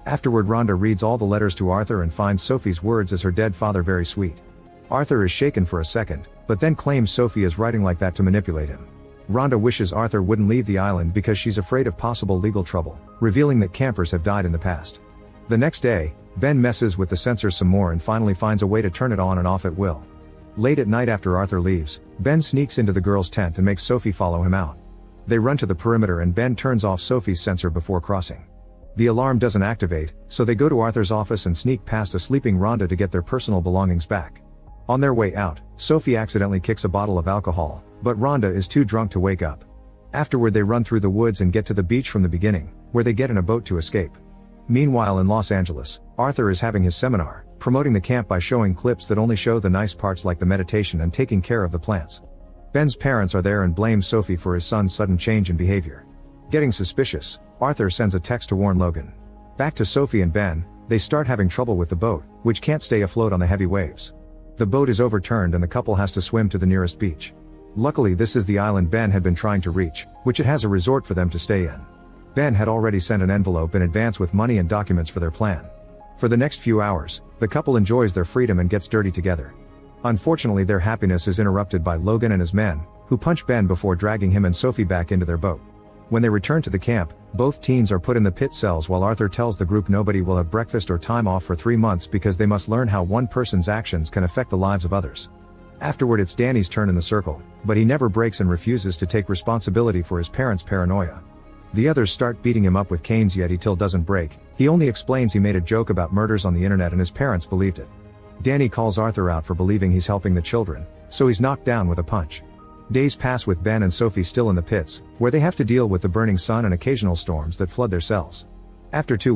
Afterward, Rhonda reads all the letters to Arthur and finds Sophie's words as her dead father very sweet. Arthur is shaken for a second, but then claims Sophie is writing like that to manipulate him. Rhonda wishes Arthur wouldn't leave the island because she's afraid of possible legal trouble, revealing that campers have died in the past. The next day, Ben messes with the sensor some more and finally finds a way to turn it on and off at will. Late at night after Arthur leaves, Ben sneaks into the girl's tent and makes Sophie follow him out. They run to the perimeter and Ben turns off Sophie's sensor before crossing. The alarm doesn't activate, so they go to Arthur's office and sneak past a sleeping Rhonda to get their personal belongings back. On their way out, Sophie accidentally kicks a bottle of alcohol, but Rhonda is too drunk to wake up. Afterward, they run through the woods and get to the beach from the beginning, where they get in a boat to escape. Meanwhile, in Los Angeles, Arthur is having his seminar, promoting the camp by showing clips that only show the nice parts like the meditation and taking care of the plants. Ben's parents are there and blame Sophie for his son's sudden change in behavior. Getting suspicious, Arthur sends a text to warn Logan. Back to Sophie and Ben, they start having trouble with the boat, which can't stay afloat on the heavy waves. The boat is overturned and the couple has to swim to the nearest beach. Luckily, this is the island Ben had been trying to reach, which it has a resort for them to stay in. Ben had already sent an envelope in advance with money and documents for their plan. For the next few hours, the couple enjoys their freedom and gets dirty together. Unfortunately, their happiness is interrupted by Logan and his men, who punch Ben before dragging him and Sophie back into their boat. When they return to the camp, both teens are put in the pit cells while Arthur tells the group nobody will have breakfast or time off for 3 months because they must learn how one person's actions can affect the lives of others. Afterward, it's Danny's turn in the circle, but he never breaks and refuses to take responsibility for his parents' paranoia. The others start beating him up with canes, yet he still doesn't break. He only explains he made a joke about murders on the internet and his parents believed it. Danny calls Arthur out for believing he's helping the children, so he's knocked down with a punch. Days pass with Ben and Sophie still in the pits, where they have to deal with the burning sun and occasional storms that flood their cells. After 2